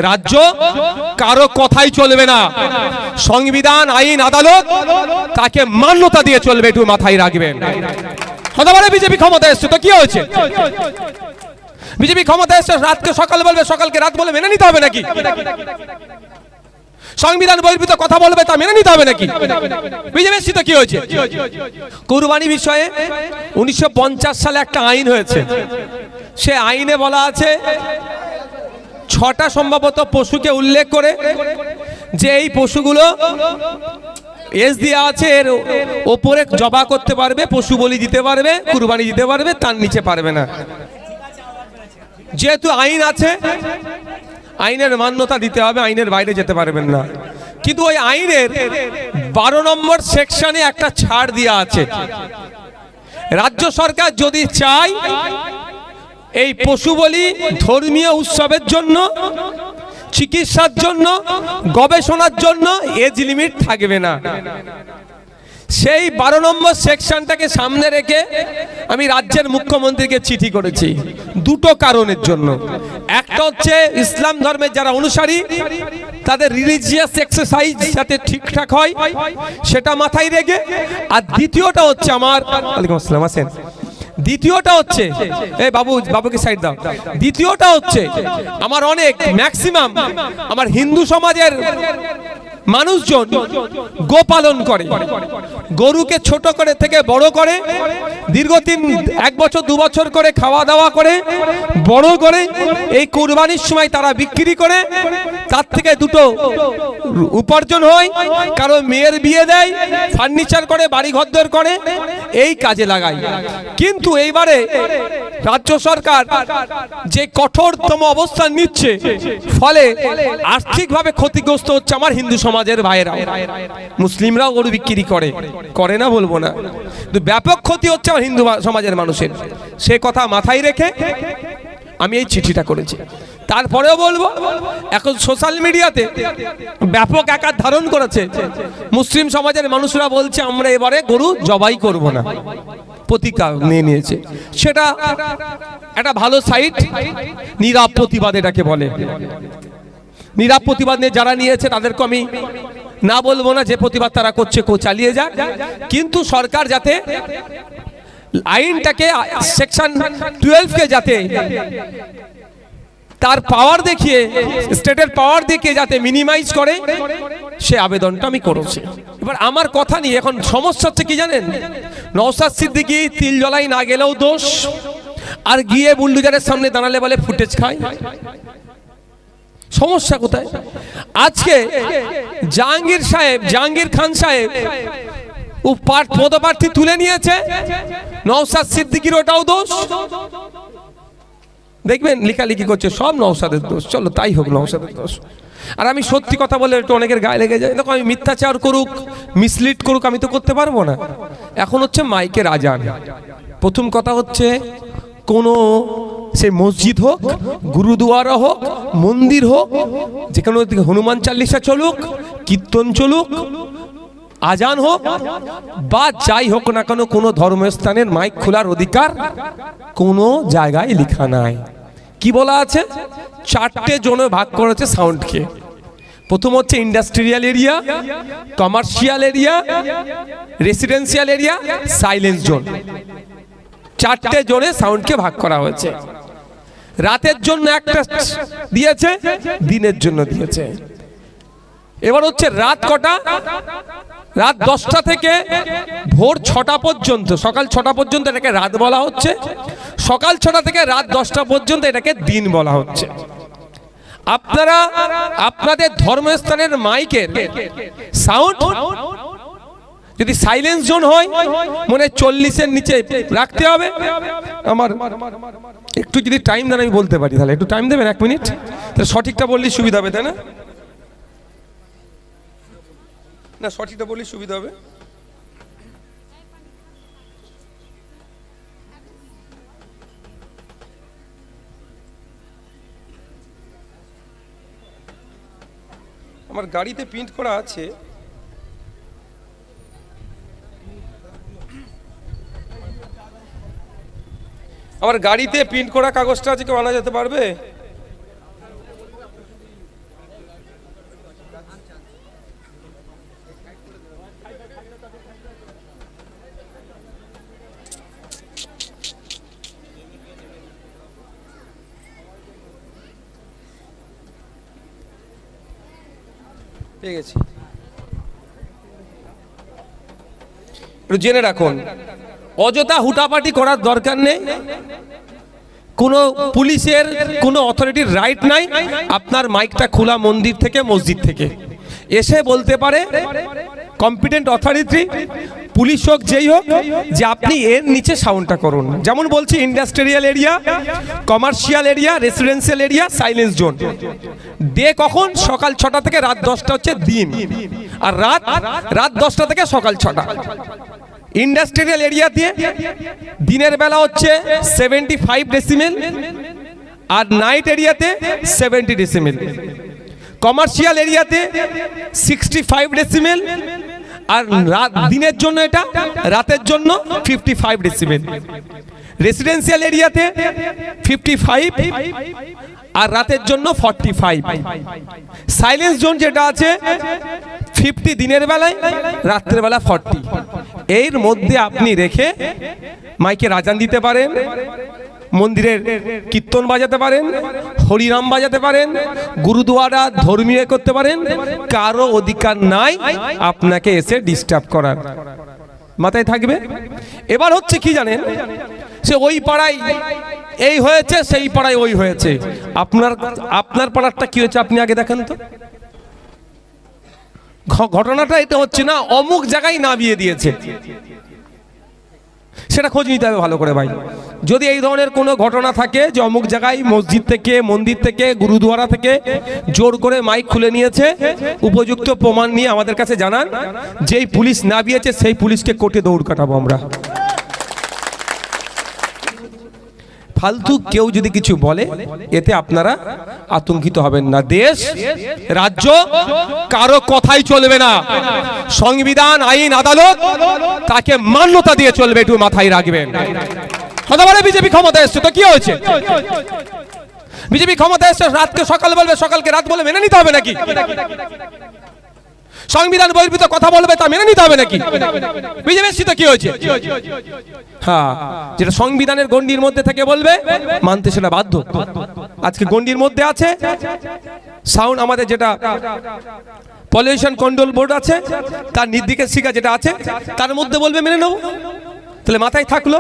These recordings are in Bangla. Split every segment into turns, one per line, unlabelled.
রাজ্য কারো কথাই চলবে না। সংবিধান, আইন, আদালত তাকে মান্যতা দিয়ে চলবে, একটু মাথায় রাখবেন। কথা বলে বিজেপি ক্ষমতা এসছে তো কি হয়েছে? বিজেপি ক্ষমতা এসছে, রাতকে সকাল বলবে, সকালকে রাত বলে মেনে নিতে হবে নাকি? সংবিধান বহির্ভূত কথা বলবে, তা মেনে নিতে হবে নাকি? বিজেপি এসছে তো কি হয়েছে? কুরবানি বিষয়ে 1950 সালে একটা আইন হয়েছে। সে আইনে বলা আছে 6টা সম্ভবত পশুকে উল্লেখ করে যে এই পশুগুলো এজ দেওয়া আছে, এর ওপরে জবা করতে পারবে, পশু বলি দিতে পারবে, কুরবানি দিতে পারবে, তার নিচে পারবে না। যেহেতু আইন আছে, আইনের মান্যতা দিতে হবে, আইনের বাইরে যেতে পারবেন না। কিন্তু ওই আইনের 12 নম্বর সেকশনে একটা ছাড় দেওয়া আছে। রাজ্য সরকার যদি চায় এই পশু বলি ধর্মীয় উৎসবের জন্য, চিকিৎসার জন্য, গবেষণার জন্য এজ লিমিট থাকবে না। সেই 12 নম্বর সেকশনটাকে সামনে রেখে আমি রাজ্যের মুখ্যমন্ত্রীকে চিঠি করেছি দুটো কারণের জন্য। একটা হচ্ছে ইসলাম ধর্মের যারা অনুসারী তাদের রিলিজিয়াস এক্সারসাইজ যাতে ঠিকঠাক হয় সেটা মাথায় রেখে, আর দ্বিতীয়টা হচ্ছে আমার, ওয়ালাইকুম আসসালাম, আসেন। দ্বিতীয়টা হচ্ছে, এই বাবুকে সাইড দাও। দ্বিতীয়টা হচ্ছে আমার অনেক ম্যাক্সিমাম আমার হিন্দু সমাজের মানুষজন গোপালন করে, গরুকে ছোট করে থেকে বড় করে, দীর্ঘদিন 1 বছর 2 বছর করে খাওয়া দাওয়া করে বড় করে এই কুরবানির সময় তারা বিক্রি করে, তার থেকে দুটো উপার্জন হয়। কারো মেয়ের বিয়ে দেয়, ফার্নিচার করে, বাড়ি ঘরদোর করে, এই কাজে লাগায়। কিন্তু এইবারে রাজ্য সরকার যে কঠোরতম অবস্থান নিচ্ছে, ফলে আর্থিকভাবে ক্ষতিগ্রস্ত হচ্ছে আমার হিন্দু সমাজের ভাইয়েরা। মুসলিমরাও গরু বিক্রি করে না বলবো না, কিন্তু ব্যাপক ক্ষতি হচ্ছে আমার হিন্দু সমাজের মানুষের। সে কথা মাথায় রেখে আমি এই চিঠিটা করেছি। তারপরেও বলবো, এখন সোশ্যাল মিডিয়াতে ব্যাপক আকার ধারণ করেছে। মুসলিম সমাজের মানুষরা বলছে আমরা এবারে গরু জবাই করব না, প্রতিজ্ঞা নিয়েছে। সেটা একটা ভালো সাইট, নীরব প্রতিবাদ এটাকে বলে। নীরব প্রতিবাদ নিয়ে যারা নিয়েছে তাদেরকে আমি না বলবো না, যে প্রতিবাদ তারা করছে চালিয়ে যাক। কিন্তু সরকার যাতে আইনটাকে সেকশন 12কে যাতে তার পাওয়ার দেখিয়ে, স্টেটের পাওয়ার দেখিয়ে যাতে মিনিমাইজ করে, সে আবেদনটা আমি করেছি। এবার আমার কথা নিয়ে এখন সমস্যা হচ্ছে কি জানেন, নওশাদ সিদ্দিকী তিল জ্বলাই না গেলেও দোষ, আর গিয়ে বুলডোজারের সামনে দাঁড়ালে বলে ফুটেজ খায়। সমস্যা কোথায়? আজকে জাহাঙ্গীর খান সাহেব পদপ্রার্থী তুলে নিয়েছে, নওশাদ সিদ্দিকীর ওটাও দোষ। দেখবেন লেখালেখি করছে সব নওশাদের দোষ, চলো তাই হোক নওশাদের দোষ। আর আমি সত্যি কথা বলে একটু অনেকের গায়ে লেগে যায়। দেখো, আমি মিথ্যাচার করুক, মিসলিড করুক, আমি তো করতে পারবো না। এখন হচ্ছে মাইকের আজান। প্রথম কথা হচ্ছে কোনো সে মসজিদ হোক, গুরুদুয়ারা হোক, মন্দির হোক, যেখানে হনুমান চালিসা চলুক, কীর্তন চলুক, আজান হোক বা যাই হোক না কেন, কোনো ধর্মস্থানের মাইক খোলার অধিকার কোনো জায়গায় লেখা নাই। কি বলা আছে? 4টে জোনে ভাগ করেছে সাউন্ডকে। প্রথম হচ্ছে industrial area, commercial area, residential area, silence zone. 4টে জোনে সাউন্ডকে ভাগ করা হয়েছে। রাতের জন্য একটা দিয়েছে, দিনের জন্য দিয়েছে। এবার হচ্ছে রাত কটা? রাত 10টা থেকে ভোর 6টা পর্যন্ত, সকাল 6টা পর্যন্ত এটাকে রাত বলা হচ্ছে। সকাল 6টা থেকে রাত 10টা পর্যন্ত এটাকে দিন বলা হচ্ছে। আপনারা আপনাদের ধর্মস্থানের মাইকের সাউন্ড যদি সাইলেন্স জোন হয়, মনে 40-এর নিচে রাখতে হবে। আমার একটু যদি টাইম দেন আমি বলতে পারি, তাহলে একটু টাইম দেবেন 1 মিনিট, তাহলে সঠিকটা বললে সুবিধা হবে, তাই না? না, সঠিকটা বললে সুবিধা হবে। আমার গাড়িতে প্রিন্ট করা আছে। আমার গাড়িতে প্রিন্ট করা কাগজটা আছে, কেউ আনা যেতে পারবে? ঠিক আছে, একটু জেনে রাখুন, অযথা হুটাপাটি করার দরকার নেই। কোনো পুলিশের কোনো অথরিটির রাইট নাই আপনার মাইকটা খোলা মন্দির থেকে মসজিদ থেকে এসে বলতে পারে কম্পিটেন্ট অথরিটি, পুলিশ হোক যেই হোক, যে আপনি এর নিচে সাউন্ডটা করুন। যেমন বলছি, industrial area, commercial area, residential area, silence zone. Day কখন? সকাল 6টা থেকে রাত 10টা হচ্ছে দিন, আর রাত 10টা থেকে সকাল 6টা। ইন্ডাস্ট্রিয়াল এরিয়াতে দিনের বেলা হচ্ছে 75 ডেসিমেল, আর নাইট এরিয়াতে 70 ডেসিমেল। কমার্শিয়াল এরিয়াতে 65 ডেসিমেল, আর দিনের জন্য এটা, রাতের জন্য 55 ডেসিমেল। রেসিডেন্সিয়াল এরিয়াতে 55 আর রাতের জন্য 45। সাইলেন্স জোন যেটা আছে 50 দিনের বেলায়, রাত্রের বেলা 40। এর মধ্যে আপনি রেখে মাইকে আজান দিতে পারেন, মন্দিরের কীর্তন বাজাতে পারেন, হরিনাম বাজাতে পারেন, গুরুদুয়ারা ধর্মীয় করতে পারেন। কারো অধিকার নাই আপনাকে এসে ডিস্টার্ব করার। মাথায় থাকবে। এবার হচ্ছে কি জানেন, সে ওই পাড়ায় এই হয়েছে, সেই পাড়ায় ওই হয়েছে। আপনার পাড়ারটা কি হয়েছে আপনি আগে দেখেন তো। ঘটনাটা এটা হচ্ছে না অমুক জায়গায় নামিয়ে দিয়েছে, সেটা খোঁজ নিতে হবে ভালো করে ভাই। যদি এই ধরনের কোনো ঘটনা থাকে যে অমুক জায়গায় মসজিদ থেকে, মন্দির থেকে, গুরুদুয়ারা থেকে জোর করে মাইক খুলে নিয়েছে, উপযুক্ত প্রমাণ নিয়ে আমাদের কাছে জানান। যেই পুলিশ নামিয়েছে সেই পুলিশকে কোর্টে দৌড় কাটাবো আমরা। ফালতু কেউ যদি কিছু বলে এতে আপনারা আতঙ্কিত হবেন না। দেশ রাজ্য কারো কথাই চলবে না। সংবিধান, আইন, আদালত তাকে মান্যতা দিয়ে চলবে, একটু মাথায় রাখবেন। কথা বলে বিজেপি ক্ষমতা এসছে তো কি হয়েছে? বিজেপি ক্ষমতা এসছে, রাতকে সকাল বলবে, সকালকে রাত বলে মেনে নিতে হবে নাকি? সংবিধান বহির্ভূত কথা বলবে, তা মেনে নিতে হবে নাকি? বিজেপি এসছে তো কি হয়েছে? হ্যাঁ, যেটা সংবিধানের গণ্ডির মধ্যে থেকে বলবে মানতে সেটা বাধ্য। আজকে গণ্ডির মধ্যে আছে সাউন্ড, আমাদের যেটা পলিউশন কন্ট্রোল বোর্ড আছে তার নির্দেশিকা যেটা আছে তার মধ্যে বলবে মেনে নেব। তাহলে মাথায় থাকলো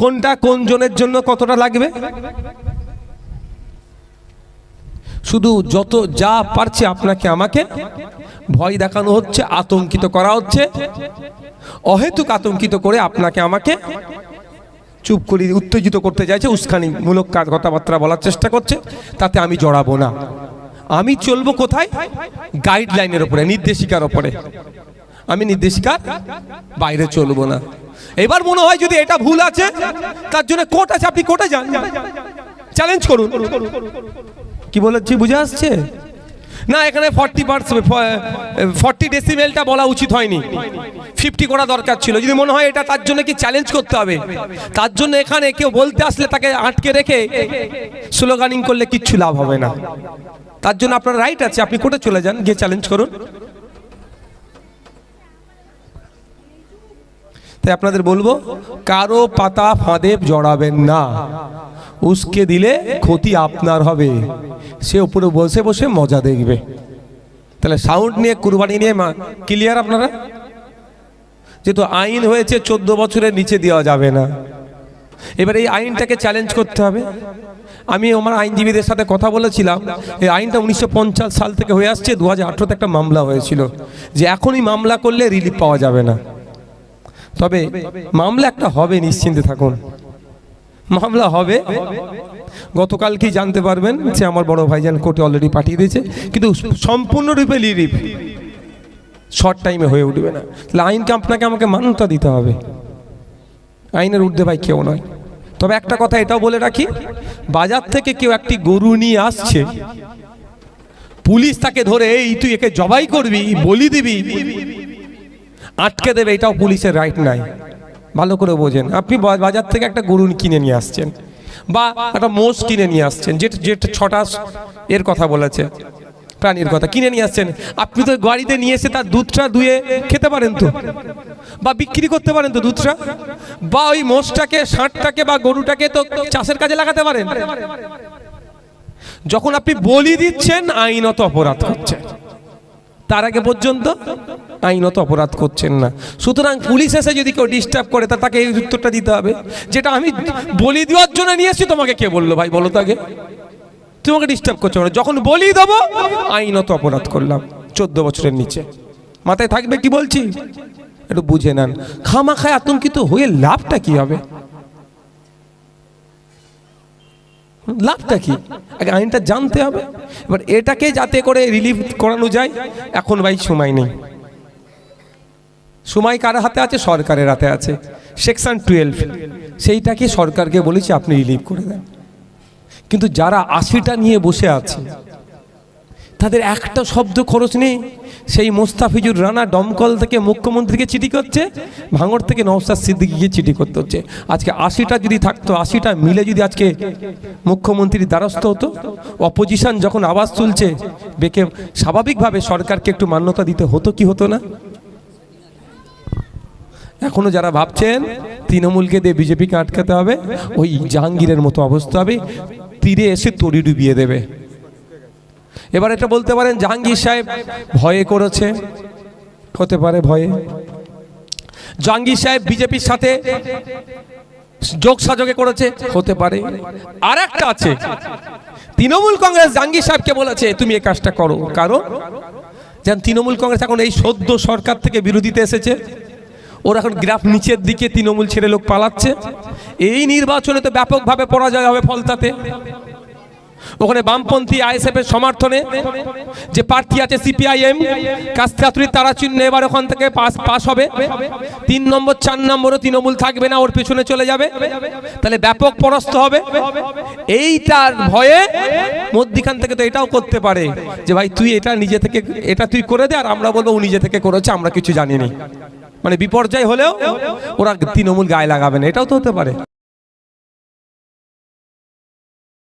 কোনটা কোন জনের জন্য কতটা লাগবে। শুধু যত যা পারছে আপনাকে আমাকে ভয় দেখানো হচ্ছে, আতঙ্কিত করা হচ্ছে, অহেতুক আতঙ্কিত করে আপনাকে আমাকে চুপ করে উত্তেজিত করতে চাইছে, উস্কানিমূলক কথাবার্তা বলার চেষ্টা করছে। তাতে আমি জড়াবো না। আমি চলবো কোথায়? গাইডলাইনের উপরে, নির্দেশিকার উপরে। আমি নির্দেশিকার বাইরে চলবো না। এবার মনে হয় যদি এটা ভুল আছে, তার জন্য কোর্ট আছে, আপনি কোর্টে যান, চ্যালেঞ্জ করুন। কি বলেছি বুঝে আসছে না? এখানে 40 ডেসিমেলটা বলা উচিত হয়নি, 50 করা দরকার ছিল। যদি মনে হয় এটা, তার জন্য কি চ্যালেঞ্জ করতে হবে? তার জন্য এখানে কেউ বলতে আসলে তাকে আটকে রেখে স্লোগানিং করলে কিচ্ছু লাভ হবে না। তার জন্য আপনার রাইট আছে, আপনি কোর্টে চলে যান, গিয়ে চ্যালেঞ্জ করুন। তাই আপনাদের বলবো, কারো পাতা ফাঁদে জড়াবেন না। উস্কে দিলে ক্ষতি আপনার হবে, সে উপরে বসে বসে মজা দেখবে। তাহলে সাউন্ড নিয়ে, কুরবানি নিয়ে ক্লিয়ার আপনারা? যেহেতু আইন হয়েছে 14 বছরের নিচে দেওয়া যাবে না, এবার এই আইনটাকে চ্যালেঞ্জ করতে হবে। আমি আমার আইনজীবীদের সাথে কথা বলেছিলাম, এই আইনটা 1950 সাল থেকে হয়ে আসছে। 2018-তে একটা মামলা হয়েছিল যে এখনই মামলা করলে রিলিফ পাওয়া যাবে না। তবে মামলা একটা হবে, নিশ্চিন্তে থাকুন, মামলা হবে। গতকাল কি জানতে পারবেন সে আমার বড় ভাইজান কোর্টে অলরেডি পাঠিয়ে দিয়েছে, কিন্তু সম্পূর্ণরূপে রিলিফ শর্ট টাইমে হয়ে উঠবে না। তাহলে আইনকে আপনাকে আমাকে মান্যতা দিতে হবে। আইনের ঊর্ধ্বে ভাই কেউ নয়। তবে একটা কথা এটাও বলে রাখি, বাজার থেকে কেউ একটি গরু নিয়ে আসছে, পুলিশ তাকে ধরে এই তুই একে জবাই করবি, বলি দিবি, আটকে দেবে, এটাও পুলিশের রাইট নাই। ভালো করে বোঝেন। আপনি বাজার থেকে একটা গরু কিনে নিয়ে আসছেন বা একটা মোষ কিনে নিয়ে আসছেন, যেটা 6টা এর কথা বলেছে, প্রাণীর কথা কিনে নিয়ে আসছেন। আপনি তো গাড়িতে নিয়ে এসে তার দুধটা দুয়ে খেতে পারেন তো, বা বিক্রি করতে পারেন তো দুধটা, বা ওই মোষটাকে, ষাঁড়টাকে বা গরুটাকে তো চাষের কাজে লাগাতে পারেন। যখন আপনি বলি দিচ্ছেন আইনত অপরাধ করছেন, তার আগে পর্যন্ত আইনত অপরাধ করছেন না। সুতরাং পুলিশ এসে যদি কেউ ডিস্টার্ব করে তা তাকে এই উত্তরটা দিতে হবে, যেটা আমি বলি দেওয়ার জন্য নিয়ে এসেছি, তোমাকে কে বললো ভাই বলো তো আগে, তোমাকে ডিস্টার্ব করছো না। যখন বলি দেবো আইনত অপরাধ করলাম, 14 বছরের নিচে। মাথায় থাকবে কি বলছি, একটু বুঝে নেন। খামাখায় আতঙ্কিত হয়ে লাভটা কি হবে, লাভটা কি আগে আইনটা জানতে হবে। এবার এটাকে যাতে করে রিলিফ করানো যায়, এখন ভাই সময় নেই। সময় কার হাতে আছে? সরকারের হাতে আছে। সেকশন 12 সেইটাকে সরকারকে বলেছি আপনি রিলিভ করে দেন। কিন্তু যারা 80টা নিয়ে বসে আছে তাদের একটা শব্দ খরচ নেই। সেই মোস্তাফিজুর রানা দমকল থেকে মুখ্যমন্ত্রীকে চিঠি করছে, ভাঙড় থেকে নওশাদ সিদ্দিকীকে চিঠি করতে হচ্ছে। আজকে 80টা যদি থাকতো, 80টা মিলে যদি আজকে মুখ্যমন্ত্রীর দ্বারস্থ হতো, অপোজিশন যখন আওয়াজ তুলছে বেকে, স্বাভাবিকভাবে সরকারকে একটু মান্যতা দিতে হতো কি হতো না? এখনো যারা ভাবছেন তৃণমূলকে দিয়ে বিজেপিকে আটকাতে হবে, ওই জাহাঙ্গীরের মতো অবস্থা হবে, তীরে এসে তরি ডুবিয়ে দেবে। এবার এটা বলতে পারেন জাহাঙ্গীর সাহেব ভয়ে করেছে, হতে পারে ভয়ে। জাহাঙ্গীর সাহেব বিজেপির সাথে যোগ সাজকে করেছে, হতে পারে। আর একটা আছে, তৃণমূল কংগ্রেস জাহাঙ্গীর সাহেবকে বলেছে তুমি এই কাজটা করো, কারণ যেন তৃণমূল কংগ্রেস এখন এই সদ্য সরকার থেকে বিরোধীতে এসেছে, ওরা এখন গ্রাফ নিচের দিকে, তৃণমূল ছেড়ে লোক পালাচ্ছে। এই নির্বাচনে তো ব্যাপকভাবে পরাজয় হবে ফলতাতে। ওখানে বামপন্থী আইএসএফ এর সমর্থনে যে প্রার্থী আছে সিপিআইএম কাস্তাতুরি, তারা চিহ্ন এবার ওখান থেকে পাস হবে। 3 নম্বর 4 নম্বরও তৃণমূল থাকবে না, ওর পেছনে চলে যাবে, তাহলে ব্যাপক পরাস্ত হবে। এইটার ভয়ে মধ্যখান থেকে তো এটাও করতে পারে যে ভাই তুই এটা নিজে থেকে এটা তুই করে দে, আর আমরা বলবো ও নিজে থেকে করেছে, আমরা কিছু জানিনি। মানে বিপর্যয় হলেও ওরা তৃণমূল গায়ে লাগাবে না, এটাও তো হতে পারে।